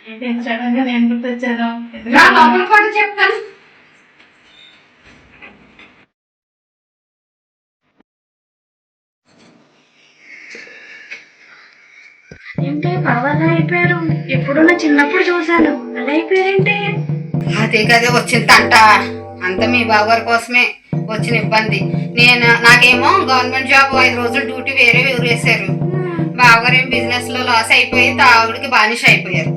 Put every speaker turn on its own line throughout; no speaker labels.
Sudden గా నేను గుర్తొచ్చాను.
చెప్తాను.
ఏంటి బావ అలా అయిపోయారు? ఎప్పుడు నా చిన్నప్పుడు చూసాను, అలా అయిపోయారేంటి?
అదే కదే వచ్చిందంట. అంత మీ బావగారి కోసమే వచ్చిన ఇబ్బంది. నాకేమో గవర్నమెంట్ జాబ్ 5 రోజులు డ్యూటీ వేరే వేసారు. బావగారు ఏం బిజినెస్ లో లాస్ అయిపోయి తాగుడికి బానిష అయిపోయారు.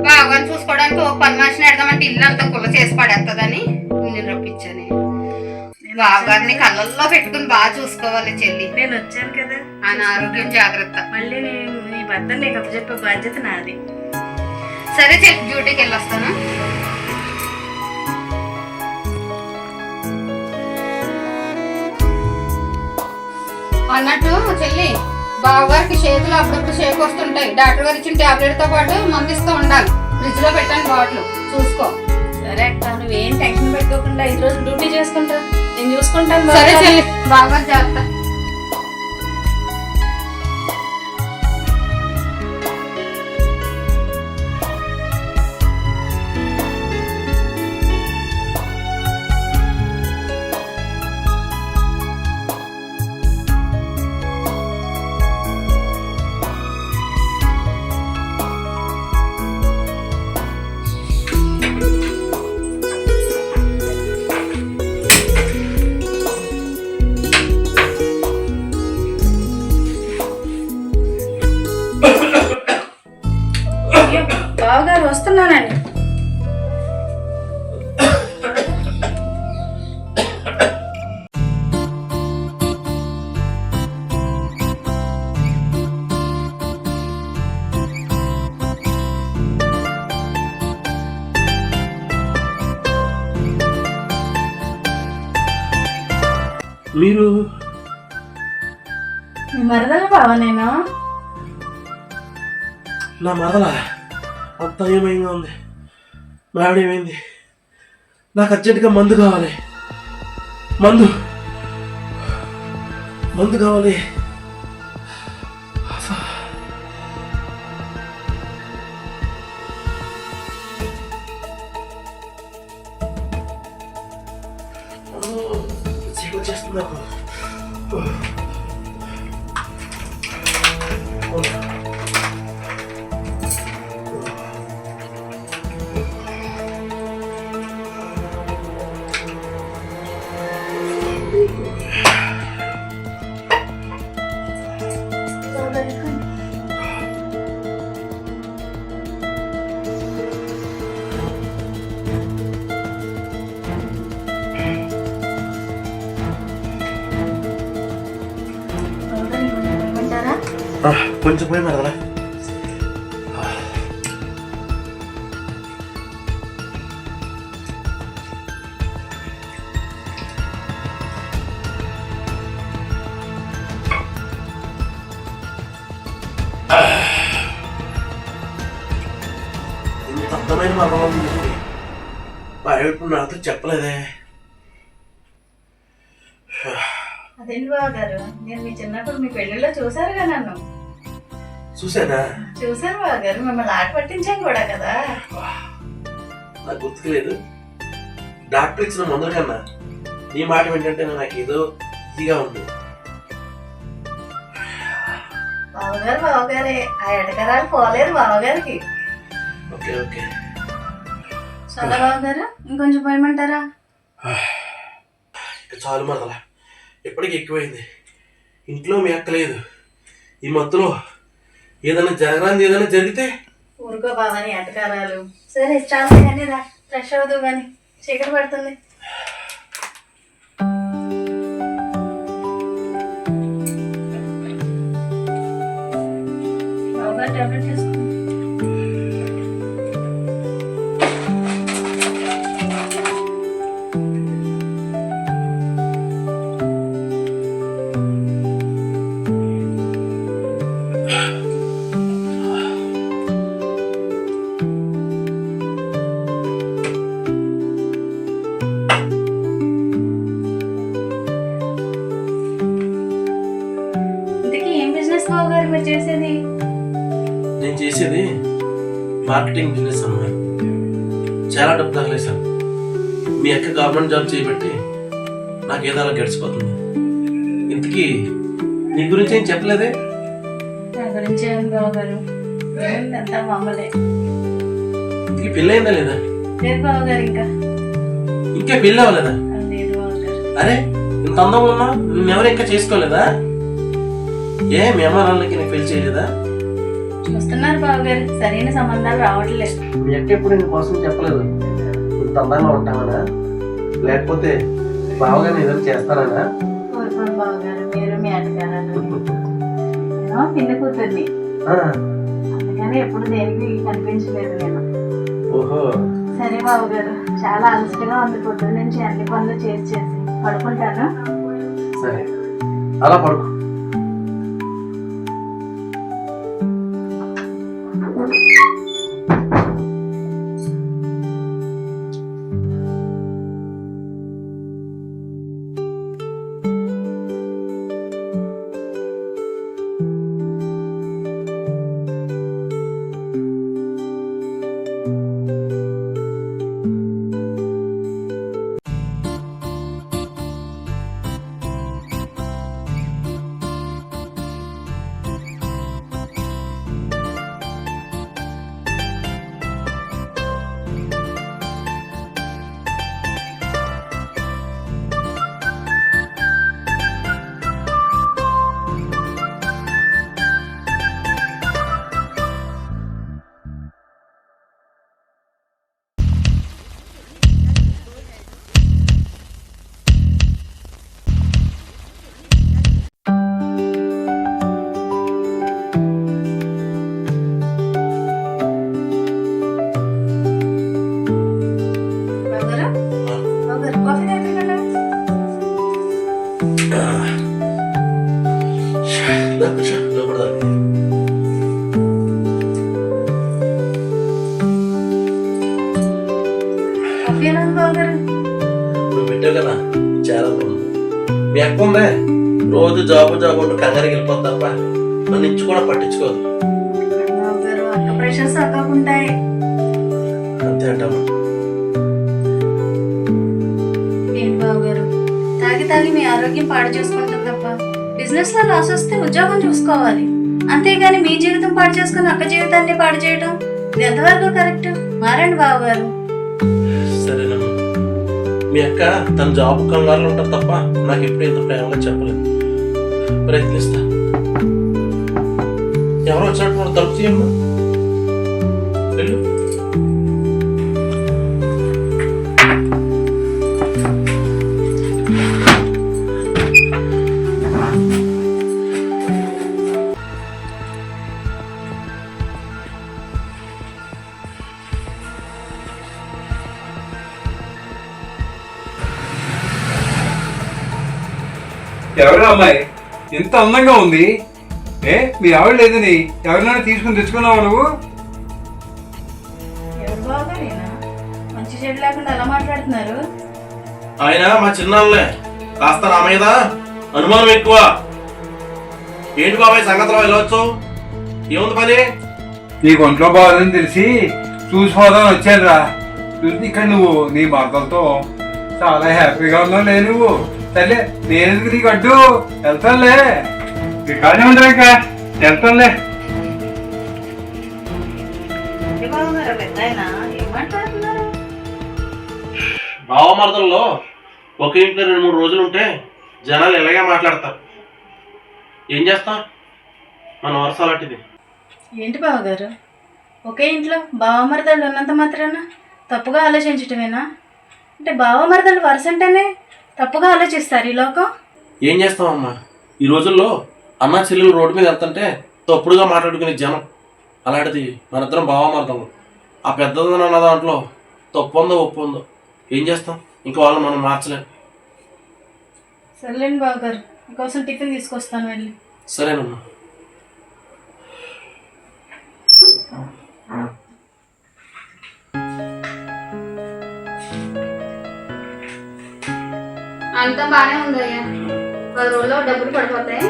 బావగారిని చూసుకోవడానికి ఒక పని మనిషిని పెడదామంటే ఇల్లు అంతా కుల్ల చేసి పడేస్తుందని నేను రప్పించాను. బావగారిని కళ్ళల్లో పెట్టుకుని బాగా చూసుకోవాలి చెల్లి.
నేను వచ్చాను కదా,
ఆయన ఆరోగ్యం జాగ్రత్త.
మళ్ళీ నీ భర్త నీకు అప్పచెప్పే బాధ్యత నాది.
సరే చెల్లి, డ్యూటీకి వెళ్ళొస్తాను. అన్నట్టు చెల్లి, బావగారికి చేతులు అప్పుడప్పుడు షేక్ వస్తుంటాయి. డాక్టర్ గారు ఇచ్చిన టాబ్లెట్ తో పాటు మందిస్తూ ఉండాలి. ఫ్రిడ్జ్ లో పెట్టాను బాటిల్, చూసుకో.
సరే అక్క, నువ్వేం టెన్షన్ పెట్టుకోకుండా 5 రోజులు డ్యూటీ చేసుకుంటా, నేను చూసుకుంటాను.
సరే చెల్లి, బాగా జాగ్రత్త.
బావగారు వస్తున్నానండి.
మీరు
మరదలు బావ నేను.
నా మరదలా? అంత ఏమైందో ఉంది. మావిడ ఏమైంది? నాకు అర్జెంటుగా మందు కావాలి. మందు కావాలి. వచ్చేస్తుంది నాకు. కొంచెం పోయి మరదలా. ఇంత అర్థమైన మరదలా ఇప్పుడు నాతో చెప్పలేదే.
అదేంటి బావగారు, నేను మీ చిన్నప్పుడు మీ పెళ్లిలో చూసారుగా నన్ను.
చూసానా?
చూసారు బావగారు, మిమ్మల్ని ఆట పట్టించాను కూడా కదా.
నాకు గుర్తులేదు. డాక్టర్ ఇచ్చిన మందుల కన్నా నీ మాట ఏంటంటే నాకు ఏదో ఇదిగా ఉంది.
బావగారే, ఆ ఎటకరాలు పోలేరు బావగారికి.
Okay okay.
చాలా బావగారు, ఇంకొంచెం పోయమంటారా?
ఇక చాలు మరదలా, ఎప్పటికీ ఎక్కువైంది. ఇంట్లో మీ అక్క లేదు. ఈ మత్తులో ఏదైనా జరిగితే
ఊరుకో బావని ఎటకారాలు. సరే చాలా కానీ రా, ఫ్రెష్ అవుదు కానీ చీకటి పడుతుంది. బావగారు టాబ్లెట్ తీసుకో.
మార్కెటింగ్ బిజినెస్ అమ్మా. చాలా డబ్బు తగలేశాను. మీ అక్క గవర్నమెంట్ జాబ్ చేయబట్టి నాకు ఏదో అలా గడిచిపోతుంది. ఇంతకీ నీ గురించి ఏం చెప్పలేదే?
నా గురించి ఏం బావగారు, అంతా మామూలే.
ఇంతకీ పెళ్ళి అయిందా లేదా?
లేదు బావగారు,
ఇంకా పెళ్ళి అవ్వలేదా?
లేదు బావగారు.
అరే ఇంత అందంగా ఉన్నా నిన్నెవరు ఇంకా చేసుకోలేదా? ఏ మీ అమ్మ నాన్నకి నేను పెళ్లి చేయలేదా?
చూస్తున్నారు బావగారు, సరైన సంబంధాలు రావట్లేదు.
మీ అక్క ఎప్పుడు నీ కోసం చెప్పలేదు ఇంత అందంగా ఉంటానన్నా, లేకపోతే బావగానే ఏదైనా చేస్తానన్నా?
కోరుకోండి బావగారు, మీరు మీ అధికారాలు. నేను పిల్ల కూతుర్ని, అందుకని ఎప్పుడు దేనికి కనిపించలేదు నేను.
ఓహో
సరే బావగారు, చాలా అలసటగా ఉంది, పొద్దున్న నుంచి అన్ని పనులు చేసి పడుకుంటాను.
సరే అలా పడుకో. నువ్వు పెట్టావు కదా చాలా బాగుంది. మీ అక్క ఉందే రోజు జాబు అంటూ కంగారికి వెళ్ళిపోతుంది తప్ప నన్ను ఇంచు కూడా పట్టించుకోదు. అంతే అంటామా?
ఏంటి బాబు గారు, తాగి మీ ఆరోగ్యం పాడు చేసుకుంటాం తప్ప బిజినెస్ లో లాస్ వస్తే ఉద్యోగం చూసుకోవాలి, అంతేగాని మీ జీవితం పాడు చేసుకుని అక్క జీవితాన్ని పాడు చేయడం ఇది ఎంతవరకు కరెక్ట్? మారండి బాబు గారు.
సరేనమ్మా, మీ అక్క తన జాబ్ కంగారులో ఉంటుంది తప్ప నాకు ఎప్పుడు ఇంత ప్రేమగా చెప్పలేదు. ప్రయత్నిస్తా. ఎవరో వచ్చినట్టు మనం తలుపు తీయమ్మా. వెళ్ళు.
ఎవరు అమ్మాయి ఎంత అందంగా ఉంది? మీ ఆవిడ లేదని ఎవరినైనా తీసుకుని తెచ్చుకున్నావు నువ్వు?
ఎవరు బాబు గారేనా మంచి చెడు లేకుండా ఎలా మాట్లాడుతున్నారు?
ఆయన మా చిన్నాళ్ళే, కాస్త నా మీద అనుమానం ఎక్కువ. ఏంటి బాబాయ్ సంగతిలో వెళ్ళవచ్చు? ఏముంది పని?
నీకు ఒంట్లో బాగుందని తెలిసి చూసిపోదాని వచ్చాను రా. చూసి ఇక్కడ నువ్వు నీ భర్తలతో చాలా హ్యాపీగా ఉన్నావు లే. నువ్వు సర్లే, నేను నీకు అడ్డు వెళ్తానులే. కానీ ఉండరా ఇంకా వెళ్తానులే.
భావమర్దల్లో ఒక ఇంట్లో 2-3 రోజులు ఉంటే జనాలు ఇలాగే మాట్లాడతారు. ఏం చేస్తాం, మన వరుస అలాంటిది.
ఏంటి బావగారు, ఒకే ఇంట్లో బావమరదళ్ళు ఉన్నంత మాత్రాన తప్పుగా ఆలోచించటమేనా? అంటే బావమరదళ్ళు వరుస అంటేనే తప్పుగా ఆలోచిస్తారు ఈ లోకం.
ఏం చేస్తామమ్మా, ఈ రోజుల్లో అన్న చెల్లెలు రోడ్డు మీద వెళ్తుంటే తప్పుడుగా మాట్లాడుకునే జనం. అలాంటిది మనిద్దరం భావమర్దం. ఆ పెద్దదన్న దాంట్లో తప్పు ఉందో ఒప్పు ఉందో ఏం చేస్తాం, ఇంకా వాళ్ళని మనం మార్చలేం.
సర్లేండి బావగారు, మీకోసం టిఫిన్ తీసుకొస్తాను వెళ్ళి.
సరేనమ్మా.
అంతా బానే ఉందయ్యా, 10 రోజుల్లో డబ్బులు పడిపోతాయి.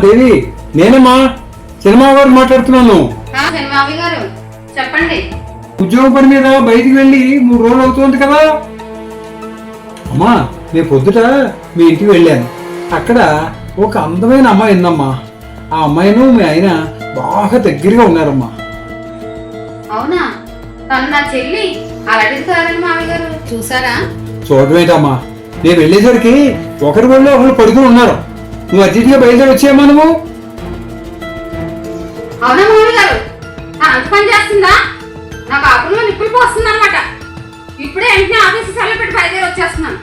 దేవి, నేనమ్మా సినిమా గారు మాట్లాడుతున్నాను.
సినిమావి గారు చెప్పండి.
ఉద్యోగ పని మీద బయటికి వెళ్ళి 3 రోజులు అవుతుంది కదా అమ్మా. నేను పొద్దుట మీ ఇంటికి వెళ్ళాను. అక్కడ ఒక అందమైన అమ్మాయి ఉందమ్మా. ఆ అమ్మాయిను మీ ఆయన బాగా దగ్గరగా ఉన్నారమ్మా.
అవునా? తను నా చెల్లి. అలాంటిది కాదండి మావి గారు. చూసారా?
చూడమేటమ్మా, నేను వెళ్ళేసరికి ఒకరి వల్ల ఒకరు పడుకుని ఉన్నారు. నువ్వు అతిథిగా బయలుదేరి వచ్చాయమ్మా నువ్వు.
అవునా మావి గారు? అంత పని చేస్తుందా? నాకు ఆకుల్లో నిప్పులు పోస్తుంది అనమాట. ఇప్పుడే వెంటనే ఆఫీసు సెలవు పెట్టి బయలుదేరి వచ్చేస్తున్నాను.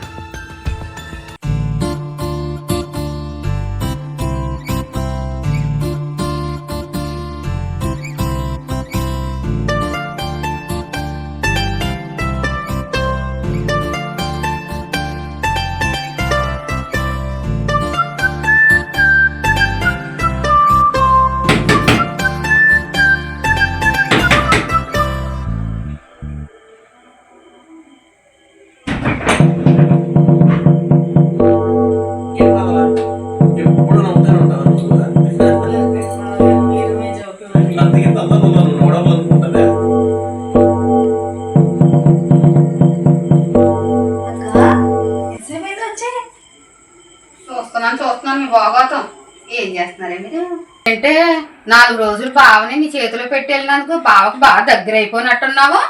ఎప్పుడు నవ్వుతానే ఉంటావా నువ్వు? అందుకే తొందరగా నన్ను నవ్వాలనుకుంటావే.
చూస్తున్నాను మీ బాగోతాం. ఏం చేస్తున్నారే మీరు? అంటే 4 రోజులు బావని నీ చేతిలో పెట్టి వెళ్ళినందుకు బావకు బాగా దగ్గర అయిపోయినట్టున్నావు.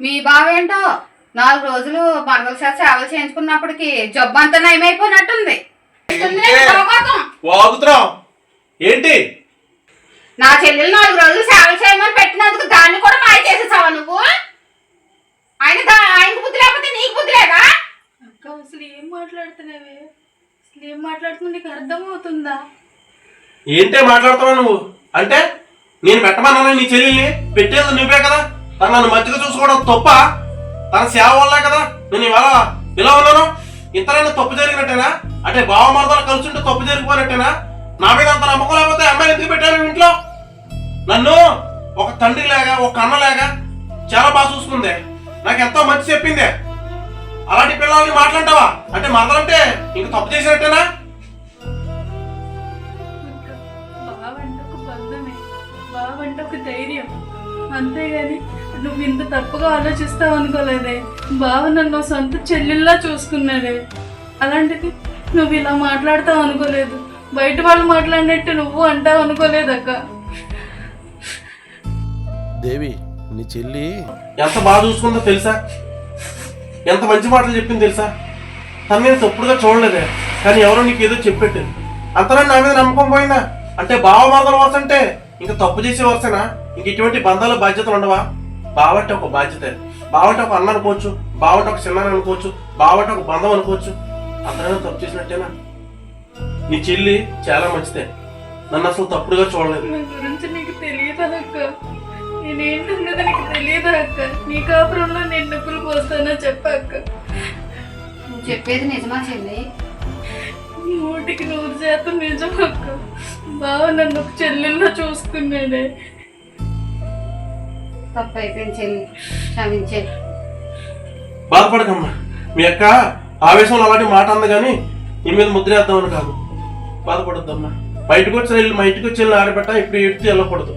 మీ బావేంటో 4 రోజులు మంగళ శాస్త్ర సేవలు చేయించుకున్నప్పటికి జబ్బు అంతా నయమైపోయినట్టుంది.
వాగుతున్నావు ఏంటి?
నా చెల్లెలు 4 రోజులు సేవలు చేయమని పెట్టినందుకు దాన్ని కూడా మాయ చేసేసావా నువ్వు? ఆయనకు బుద్ధి లేకపోతే నీకు బుద్ధి లేదా?
అక్క అసలు ఏం మాట్లాడుతున్నావే? అసలు ఏం మాట్లాడుతున్నా నీకు అర్థమవుతుందా?
ఏంటే మాట్లాడతావా నువ్వు? అంటే నేను పెట్టమన్నా నీ చెల్లెల్ని? పెట్టేది నువ్వే కదా. తను నన్ను మంచిగా చూసుకోవడం తప్ప? తన సేవ వల్లే కదా నేను ఇవాళ ఇలా ఉన్నాను. ఇంతలో తప్పు జరిగినట్టేనా? అంటే బావ మరదలు కలిసి ఉంటే తప్పు జరిగిపోయినట్టేనా? నా మీద అంత నమ్మకం లేకపోతే అమ్మాయి ఎందుకు పెట్టాను ఇంట్లో? నన్ను ఒక తండ్రి లేగా ఒక అన్న లేగా చాలా బాగా చూసుకుందే. నాకు ఎంతో మంచి చెప్పిందే. అలాంటి పిల్లల్ని మాట్లాంటావా? అంటే మరదలంటే ఇంక తప్పు చేసినట్టేనా?
బావంటే ఒక బంధమే, బావంటే ఒక ధైర్యం, అంతేగాని నువ్వు ఇంత తప్పుగా ఆలోచిస్తావు అనుకోలేదే. బావ నన్ను సొంత చెల్లెల్లా చూసుకున్నాడే. అలాంటిది నువ్వు ఇలా మాట్లాడతావు అనుకోలేదు. బయట వాళ్ళు మాట్లాడినట్టు నువ్వు అంటావు అనుకోలేదు అక్క.
దేవి, నీ చెల్లి ఎంత బాగా చూసుకుందో తెలుసా? ఎంత మంచి మాటలు చెప్పింది తెలుసా? తను నేను తప్పుడుగా చూడలేదే, కానీ ఎవరో నీకు ఏదో చెప్పెట్టింది. అంతలో నా మీద నమ్మకం పోయిందా? అంటే బావ మరదల వరుస అంటే ఇంకా తప్పు చేసే వరుసనా? ఇంక ఇటువంటి బంధాల బాధ్యతలు ఉండవా? బావంటే ఒక బాధ్యత. బావంటే ఒక అన్న అనుకోవచ్చు, బావంటే ఒక చిన్న అనుకోవచ్చు, బావంటే ఒక బంధం అనుకోవచ్చు. అంతలో తప్పు చేసినట్టేనా? నీ చెల్లి చాలా మంచిదే. నన్ను అసలు తప్పుడుగా చూడలేదు.
నా గురించి నీకు తెలియదా అక్క? నేనేంటన్నది నీకు తెలియదా అక్క? నీ కాపురంలో నేను నొప్పులు పోస్తానో చెప్పక్క.
నువ్వు చెప్పేది నిజమా చెల్లి?
100కి 100% నిజం అక్క. బావ నన్ను ఒక చెల్లెల్లో చూసుకున్నాడే.
తప్పు అయిపోయింది చెల్లి, క్షమించే.
బాధపడకమ్మా. మీ అక్క ఆవేశంలో అలాంటి మాట అంది కానీ నీ మీద ముద్రేద్దామని కాదు. బాధపడద్దమ్మా. బయటకు వచ్చి వెళ్ళి మా ఇంటికి వచ్చి వెళ్ళి ఆడబెట్ట ఇప్పుడు ఎడితే వెళ్ళకూడదు.